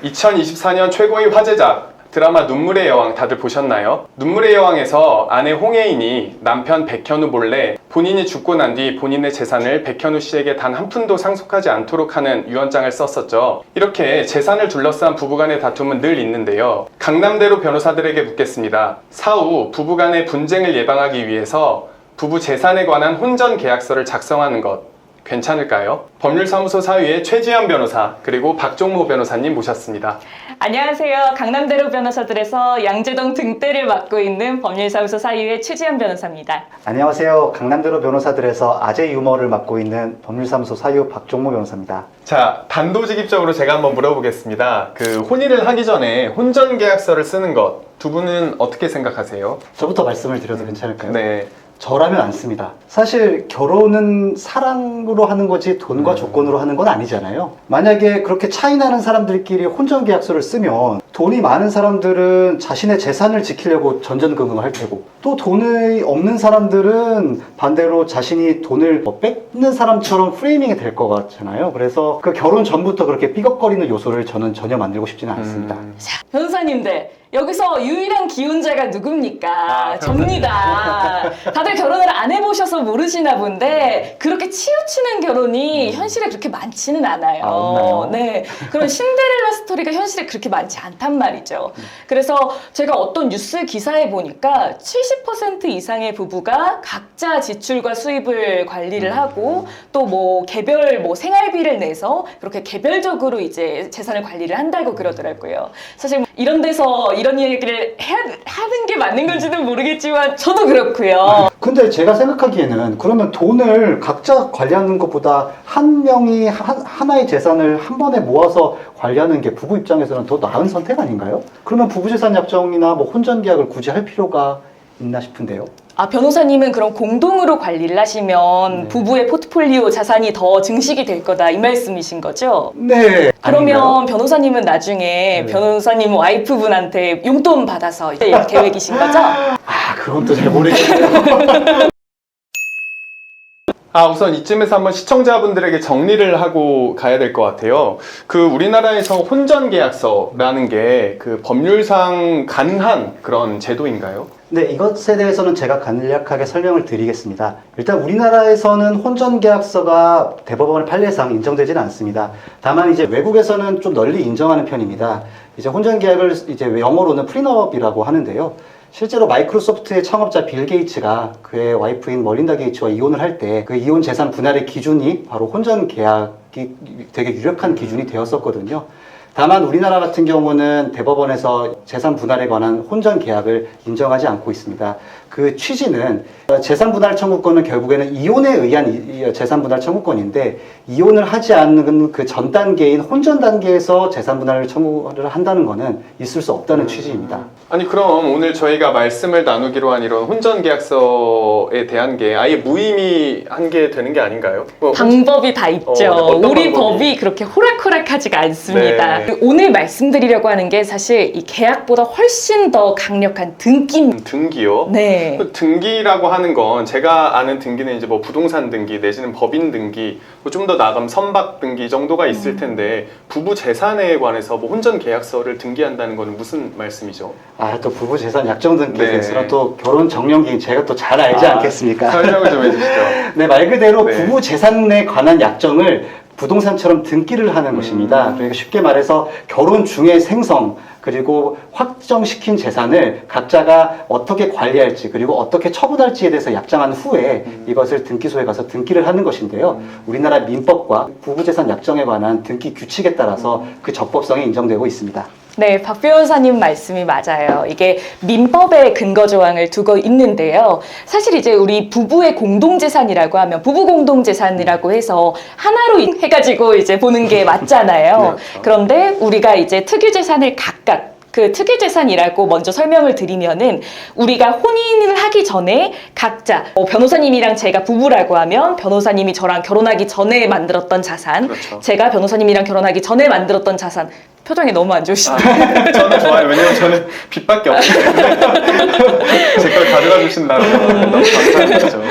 2024년 최고의 화제작 드라마 눈물의 여왕 다들 보셨나요? 눈물의 여왕에서 아내 홍혜인이 남편 백현우 몰래 본인이 죽고 난 뒤 본인의 재산을 백현우 씨에게 단 한 푼도 상속하지 않도록 하는 유언장을 썼었죠. 이렇게 재산을 둘러싼 부부간의 다툼은 늘 있는데요. 강남대로 변호사들에게 묻겠습니다. 사후 부부간의 분쟁을 예방하기 위해서 부부 재산에 관한 혼전 계약서를 작성하는 것 괜찮을까요? 법률사무소 사위의 최지연 변호사 그리고 박종모 변호사님 모셨습니다. 안녕하세요. 강남대로 변호사들에서 양재동 등대를 맡고 있는 법률사무소 사위의 최지연 변호사입니다. 안녕하세요. 강남대로 변호사들에서 아재 유머를 맡고 있는 법률사무소 사유 박종모 변호사입니다. 자, 단도직입적으로 제가 한번 물어보겠습니다. 그 혼인을 하기 전에 혼전 계약서를 쓰는 것 두 분은 어떻게 생각하세요? 저부터 말씀을 드려도 괜찮을까요? 네. 저라면 안 씁니다. 사실 결혼은 사랑으로 하는 거지 돈과 조건으로 하는 건 아니잖아요. 만약에 그렇게 차이 나는 사람들끼리 혼전 계약서를 쓰면 돈이 많은 사람들은 자신의 재산을 지키려고 전전긍긍을 할 테고 또 돈이 없는 사람들은 반대로 자신이 돈을 뺏는 사람처럼 프레이밍이 될 것 같잖아요. 그래서 그 결혼 전부터 그렇게 삐걱거리는 요소를 저는 전혀 만들고 싶지는 않습니다. 자, 변호사님들 여기서 유일한 기혼자가 누굽니까? 접니다. 다들 결혼을 안 해보셔서 모르시나 본데 그렇게 치우치는 결혼이 현실에 그렇게 많지는 않아요. 없나요? 네, 그런 신데렐라 스토리가 현실에 그렇게 많지 않단 말이죠. 그래서 제가 어떤 뉴스 기사에 보니까 70% 이상의 부부가 각자 지출과 수입을 관리를 하고 또 뭐 개별 뭐 생활비를 내서 그렇게 개별적으로 이제 재산을 관리를 한다고 그러더라고요. 사실 이런 데서 이런 얘기를 하는 게 맞는 건지는 모르겠지만 저도 그렇고요. 근데 제가 생각하기에는 그러면 돈을 각자 관리하는 것보다 한 명이 하나의 재산을 한 번에 모아서 관리하는 게 부부 입장에서는 더 나은 선택 아닌가요? 그러면 부부재산 약정이나 뭐 혼전계약을 굳이 할 필요가 있나 싶은데요. 아, 변호사님은 그럼 공동으로 관리를 하시면 네. 부부의 포트폴리오 자산이 더 증식이 될 거다 이 말씀이신 거죠? 네. 그러면 아닌가요? 변호사님은 나중에 네. 변호사님 와이프분한테 용돈 받아서 이제 계획이신 거죠? 아, 그건 또 잘 모르겠네요. 우선 이쯤에서 한번 시청자분들에게 정리를 하고 가야 될 것 같아요. 그 우리나라에서 혼전 계약서라는 게 그 법률상 가능한 그런 제도인가요? 네, 이것에 대해서는 제가 간략하게 설명을 드리겠습니다. 일단 우리나라에서는 혼전계약서가 대법원의 판례상 인정되지는 않습니다. 다만 이제 외국에서는 좀 널리 인정하는 편입니다. 이제 혼전계약을 이제 영어로는 프리너업이라고 하는데요. 실제로 마이크로소프트의 창업자 빌 게이츠가 그의 와이프인 멀린다 게이츠와 이혼을 할 때 그 이혼 재산 분할의 기준이 바로 혼전 계약이 되게 유력한 기준이 되었었거든요. 다만 우리나라 같은 경우는 대법원에서 재산 분할에 관한 혼전 계약을 인정하지 않고 있습니다. 그 취지는 재산 분할 청구권은 결국에는 이혼에 의한 재산 분할 청구권인데 이혼을 하지 않는 그 전 단계인 혼전 단계에서 재산 분할을 청구를 한다는 것은 있을 수 없다는 취지입니다. 아니 그럼 오늘 저희가 말씀을 나누기로 한 이런 혼전 계약서에 대한 게 아예 무의미한 게 되는 게 아닌가요? 뭐 방법이 다 있죠. 어떤 우리 방법이? 법이 그렇게 호락호락하지가 않습니다. 네. 오늘 말씀드리려고 하는 게 사실 이 계약보다 훨씬 더 강력한 등기입니다. 등기요? 네. 그 등기라고 하는 건 제가 아는 등기는 이제 뭐 부동산 등기 내지는 법인 등기 뭐 좀 더 나가면 선박 등기 정도가 있을 텐데 부부 재산에 관해서 뭐 혼전 계약서를 등기한다는 건 무슨 말씀이죠? 아, 또 부부 재산 약정 등기에 네. 대해서는 또 결혼 정년기인 제가 또 잘 알지 않겠습니까? 설명을 좀 해주시죠. 네, 말 그대로 네. 부부 재산에 관한 약정을 부동산처럼 등기를 하는 것입니다. 그러니까 쉽게 말해서 결혼 중의 생성 그리고 확정시킨 재산을 각자가 어떻게 관리할지 그리고 어떻게 처분할지에 대해서 약정한 후에 이것을 등기소에 가서 등기를 하는 것인데요. 우리나라 민법과 부부재산 약정에 관한 등기 규칙에 따라서 그 적법성이 인정되고 있습니다. 네, 박 변호사님 말씀이 맞아요. 이게 민법의 근거 조항을 두고 있는데요. 사실 이제 우리 부부의 공동재산이라고 하면 부부 공동재산이라고 해서 하나로 해가지고 이제 보는 게 맞잖아요. 그렇죠. 그런데 우리가 이제 특유재산을 각각 그 특유재산이라고 먼저 설명을 드리면은 우리가 혼인을 하기 전에 각자 변호사님이랑 제가 부부라고 하면 변호사님이 저랑 결혼하기 전에 만들었던 자산, 그렇죠. 제가 변호사님이랑 결혼하기 전에 만들었던 자산. 표정이 너무 안 좋으시네요. 저는 좋아요. 왜냐면 저는 빚밖에 없기 때문에 제 걸 가져가 주신다면 너무 감사한 거죠.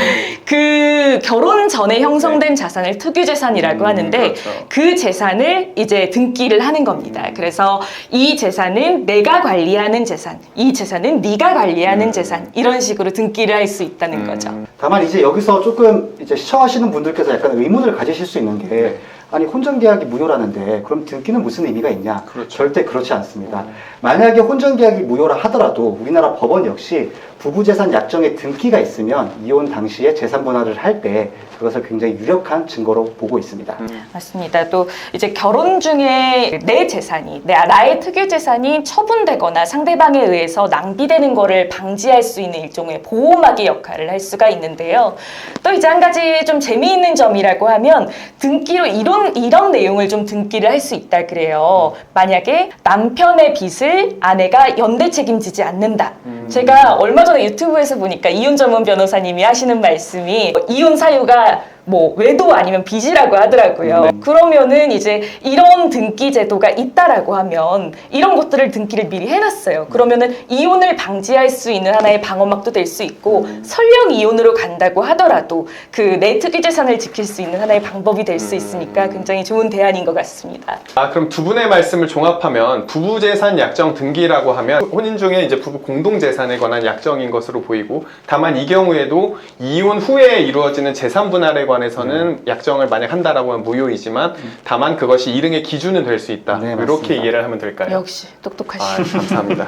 그 결혼 전에 형성된 자산을 특유재산이라고 하는데 그렇죠. 그 재산을 이제 등기를 하는 겁니다. 그래서 이 재산은 내가 관리하는 재산, 이 재산은 네가 관리하는 재산 이런 식으로 등기를 할 수 있다는 거죠. 다만 이제 여기서 조금 이제 시청하시는 분들께서 약간 의문을 가지실 수 있는 게 네. 아니 혼전계약이 무효라는데 그럼 등기는 무슨 의미가 있냐? 그렇죠. 절대 그렇지 않습니다. 만약에 혼전계약이 무효라 하더라도 우리나라 법원 역시 부부재산 약정에 등기가 있으면 이혼 당시에 재산 분할을 할 때 그것을 굉장히 유력한 증거로 보고 있습니다. 맞습니다. 또 이제 결혼 중에 내 재산이 나의 특유 재산이 처분되거나 상대방에 의해서 낭비되는 거를 방지할 수 있는 일종의 보호막이 역할을 할 수가 있는데요. 또 이제 한 가지 좀 재미있는 점이라고 하면 등기로 이런 내용을 좀 등기를 할 수 있다 그래요. 만약에 남편의 빚을 아내가 연대 책임지지 않는다. 제가 얼마 전에 유튜브에서 보니까 이혼 전문 변호사님이 하시는 말씀이 이혼 사유가 뭐 외도 아니면 빚이라고 하더라고요. 그러면은 이제 이런 등기 제도가 있다라고 하면 이런 것들을 등기를 미리 해놨어요. 그러면은 이혼을 방지할 수 있는 하나의 방어막도 될 수 있고 설령 이혼으로 간다고 하더라도 그 내 특유 재산을 지킬 수 있는 하나의 방법이 될 수 있으니까 굉장히 좋은 대안인 것 같습니다. 그럼 두 분의 말씀을 종합하면 부부재산 약정 등기라고 하면 혼인 중에 이제 부부 공동재산에 관한 약정인 것으로 보이고 다만 이 경우에도 이혼 후에 이루어지는 재산 분할에 관해서는 약정을 만약 한다라고 하면 무효이지만 다만 그것이 일응의 기준은 될 수 있다. 네, 이렇게 맞습니다. 이해를 하면 될까요? 역시 똑똑하시네. 감사합니다.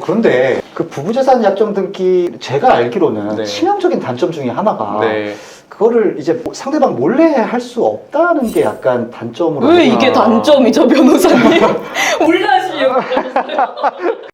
그런데 그 부부재산 약정 등기 제가 알기로는 네. 치명적인 단점 중에 하나가 네. 그거를 이제 상대방 몰래 할 수 없다는 게 약간 단점으로 왜 하나. 이게 단점이죠, 변호사님? 올라하시려고 그러셨어요.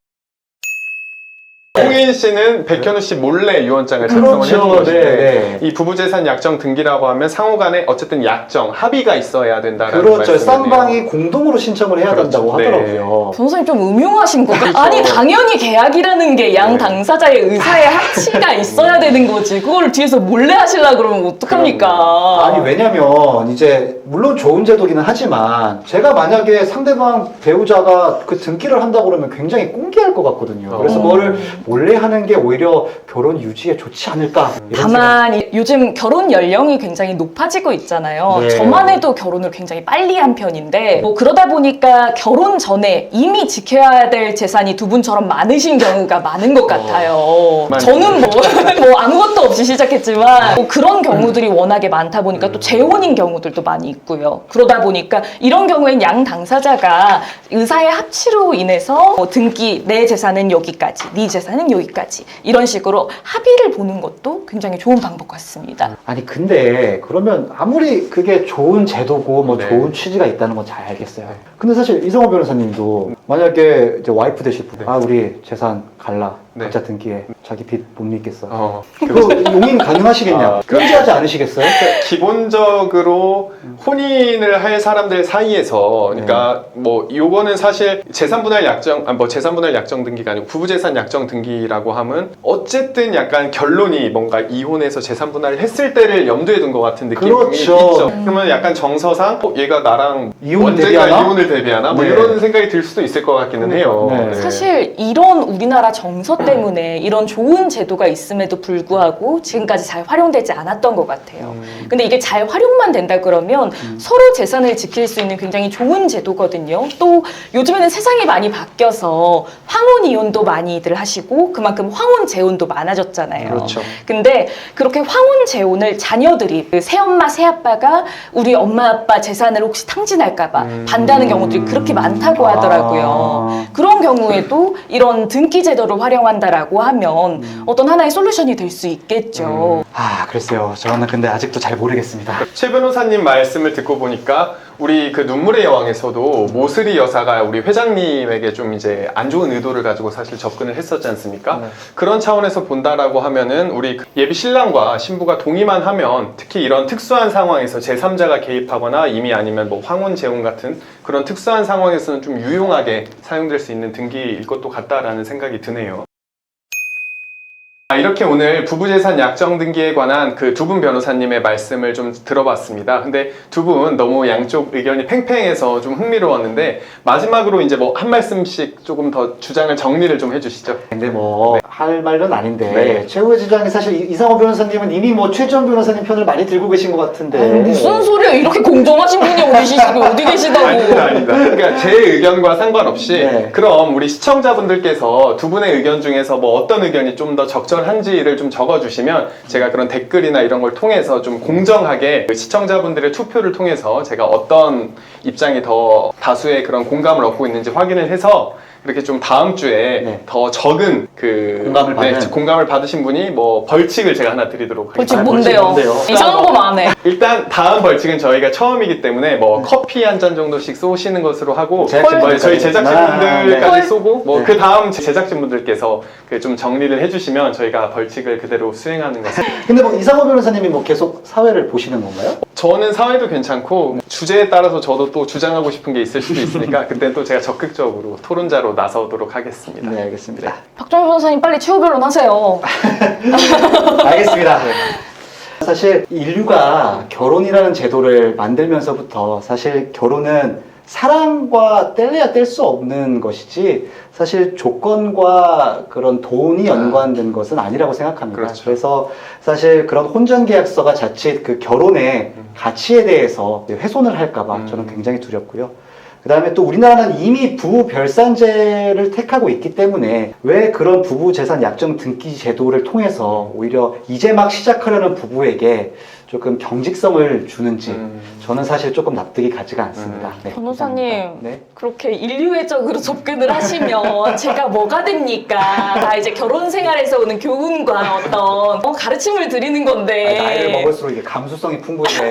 홍인 씨는 백현우 씨 몰래 유언장을 작성을 그렇죠. 해준 것인데 네, 네. 이 부부재산 약정 등기라고 하면 상호간에 어쨌든 약정, 합의가 있어야 된다라는 그렇죠. 말씀이네요. 쌍방이 공동으로 신청을 해야 그렇죠. 된다고 네. 하더라고요. 변호사님 좀 음흉하신 거 그렇죠. 아니 당연히 계약이라는 게 양 네. 당사자의 의사의 합치가 있어야 되는 거지 그걸 뒤에서 몰래 하시려고 그러면 어떡합니까? 아니 왜냐면 이제 물론 좋은 제도기는 하지만 제가 만약에 상대방 배우자가 그 등기를 한다고 그러면 굉장히 꽁기할 것 같거든요. 그래서 그거를 몰래 하는 게 오히려 결혼 유지에 좋지 않을까. 이런 다만 요즘 결혼 연령이 굉장히 높아지고 있잖아요. 네. 저만 해도 결혼을 굉장히 빨리 한 편인데 뭐 그러다 보니까 결혼 전에 이미 지켜야 될 재산이 두 분처럼 많으신 경우가 많은 것 같아요. 저는 뭐 아무것도 없이 시작했지만 뭐 그런 경우들이 워낙에 많다 보니까 또 재혼인 경우들도 많이 있고요. 그러다 보니까 이런 경우엔 양 당사자가 의사의 합치로 인해서 뭐 등기 내 재산은 여기까지, 네 재산은 여기까지 이런 식으로 합의를 보는 것도 굉장히 좋은 방법 같습니다. 아니 근데 그러면 아무리 그게 좋은 제도고 뭐 네. 좋은 취지가 있다는 건 잘 알겠어요. 근데 사실 이성호 변호사님도 만약에 이제 와이프 되실 분, 우리 재산 갈라, 네. 각자 등기에 자기 빚 못 믿겠어. 그거 그거 용인 가능하시겠냐? 금지하지 않으시겠어요? 기본적으로 혼인을 할 사람들 사이에서 그러니까 뭐 요거는 사실 재산분할 약정 뭐 재산분할 약정 등기가 아니고 부부재산 약정 등기라고 하면 어쨌든 약간 결론이 뭔가 이혼해서 재산분할을 했을 때를 염두에 둔 것 같은 느낌이 그렇죠. 있죠. 그러면 약간 정서상 얘가 나랑 이혼을 언젠가 대비하나? 이혼을 대비하나 뭐 네. 이런 생각이 들 수도 있을 것 같기는 해요. 네. 사실 이런 우리나라 정서 때문에 이런 좋은 제도가 있음에도 불구하고 지금까지 잘 활용되지 않았던 것 같아요. 근데 이게 잘 활용만 된다 그러면 서로 재산을 지킬 수 있는 굉장히 좋은 제도거든요. 또 요즘에는 세상이 많이 바뀌어서 황혼 이혼도 많이들 하시고 그만큼 황혼 재혼도 많아졌잖아요. 그렇죠. 근데 그렇게 황혼 재혼을 자녀들이 그 새엄마 새아빠가 우리 엄마 아빠 재산을 혹시 탕진할까봐 반대하는 경우들이 그렇게 많다고 하더라고요. 그런 경우에도 이런 등기 제도를 활용한다라고 하면 어떤 하나의 솔루션이 될 수 있겠죠. 아, 글쎄요. 저는 근데 아직도 잘 모르겠습니다. 최 변호사님 말씀을 듣고 보니까 우리 그 눈물의 여왕에서도 모슬이 여사가 우리 회장님에게 좀 이제 안 좋은 의도를 가지고 사실 접근을 했었지 않습니까? 네. 그런 차원에서 본다라고 하면은 우리 예비 신랑과 신부가 동의만 하면 특히 이런 특수한 상황에서 제3자가 개입하거나 이미 아니면 뭐 황혼 재혼 같은 그런 특수한 상황에서는 좀 유용하게 사용될 수 있는 등기일 것도 같다라는 생각이 드네요. 이렇게 오늘 부부재산 약정 등기에 관한 그 두 분 변호사님의 말씀을 좀 들어봤습니다. 근데 두 분 너무 양쪽 의견이 팽팽해서 좀 흥미로웠는데 마지막으로 이제 뭐 한 말씀씩 조금 더 주장을 정리를 좀 해주시죠. 근데 뭐 할 말은 아닌데 네. 최후의 주장이 사실 이상호 변호사님은 이미 뭐 최지원 변호사님 편을 많이 들고 계신 것 같은데 무슨 소리야? 이렇게 공정하신 분이 어디 계시다고? 아니다. 그러니까 제 의견과 상관없이 네. 그럼 우리 시청자분들께서 두 분의 의견 중에서 뭐 어떤 의견이 좀 더 적절한지를 좀 적어주시면 제가 그런 댓글이나 이런 걸 통해서 좀 공정하게 그 시청자분들의 투표를 통해서 제가 어떤 입장이 더 다수의 그런 공감을 얻고 있는지 확인을 해서 이렇게 좀 다음 주에 네. 더 적은 그 공감을 받은? 공감을 받으신 분이 뭐 벌칙을 제가 하나 드리도록 벌칙 하겠습니다. 뭔데요? 뭔데요? 이상한 거 많네. 일단 다음 벌칙은 저희가 처음이기 때문에 뭐 커피 한 잔 정도씩 쏘시는 것으로 하고 제작진분들까지. 저희 제작진분들까지 네. 쏘고 뭐 네. 그 다음 제작진분들께서 그 좀 정리를 해주시면 저희가 벌칙을 그대로 수행하는 것을. 근데 뭐 이상호 변호사님이 뭐 계속 사회를 보시는 건가요? 저는 사회도 괜찮고 주제에 따라서 저도 또 주장하고 싶은 게 있을 수도 있으니까 그때 또 제가 적극적으로 토론자로 나서도록 하겠습니다. 네, 알겠습니다. 박정희 변호사님 빨리 최후 변론 하세요. 알겠습니다. 사실 인류가 결혼이라는 제도를 만들면서부터 사실 결혼은 사랑과 뗄래야 뗄 수 없는 것이지 사실 조건과 그런 돈이 연관된 것은 아니라고 생각합니다. 그렇죠. 그래서 사실 그런 혼전계약서가 자칫 그 결혼의 가치에 대해서 훼손을 할까봐 저는 굉장히 두렵고요. 그 다음에 또 우리나라는 이미 부부 별산제를 택하고 있기 때문에 왜 그런 부부 재산 약정 등기 제도를 통해서 오히려 이제 막 시작하려는 부부에게 조금 경직성을 주는지 저는 사실 조금 납득이 가지가 않습니다. 네, 변호사님 감사합니다. 네. 그렇게 인류애적으로 접근을 하시면 제가 뭐가 됩니까? 다 이제 결혼 생활에서 오는 교훈과 어떤 가르침을 드리는 건데. 나이를 먹을수록 이게 감수성이 풍부해.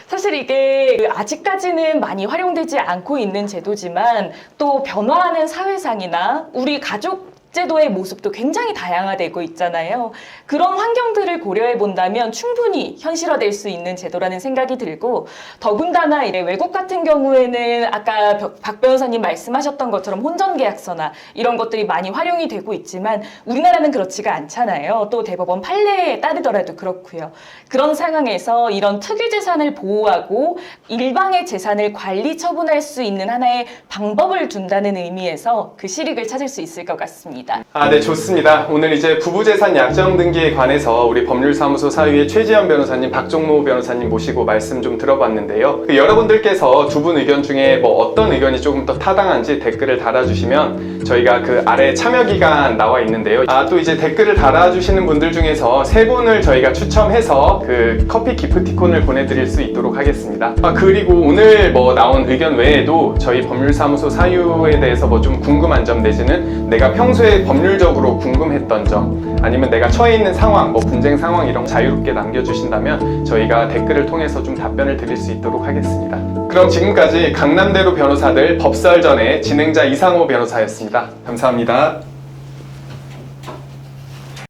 사실 이게 아직까지는 많이 활용되지 않고 있는 제도지만 또 변화하는 사회상이나 우리 가족 제도의 모습도 굉장히 다양화되고 있잖아요. 그런 환경들을 고려해 본다면 충분히 현실화될 수 있는 제도라는 생각이 들고 더군다나 이제 외국 같은 경우에는 아까 박 변호사님 말씀하셨던 것처럼 혼전계약서나 이런 것들이 많이 활용이 되고 있지만 우리나라는 그렇지가 않잖아요. 또 대법원 판례에 따르더라도 그렇고요. 그런 상황에서 이런 특유재산을 보호하고 일방의 재산을 관리 처분할 수 있는 하나의 방법을 둔다는 의미에서 그 실익을 찾을 수 있을 것 같습니다. 네, 좋습니다. 오늘 이제 부부재산 약정 등기에 관해서 우리 법률사무소 사위의 최지연 변호사님, 박종모 변호사님 모시고 말씀 좀 들어봤는데요. 여러분들께서 두 분 의견 중에 뭐 어떤 의견이 조금 더 타당한지 댓글을 달아주시면 저희가 그 아래 참여 기간 나와 있는데요. 또 이제 댓글을 달아주시는 분들 중에서 세 분을 저희가 추첨해서 그 커피 기프티콘을 보내드릴 수 있도록 하겠습니다. 그리고 오늘 뭐 나온 의견 외에도 저희 법률사무소 사유에 대해서 뭐 좀 궁금한 점 내지는 내가 평소에 법률적으로 궁금했던 점 아니면 내가 처해 있는 상황, 뭐 분쟁 상황 이런 거 자유롭게 남겨주신다면 저희가 댓글을 통해서 좀 답변을 드릴 수 있도록 하겠습니다. 그럼 지금까지 강남대로 변호사들 법설전의 진행자 이상호 변호사였습니다. 감사합니다.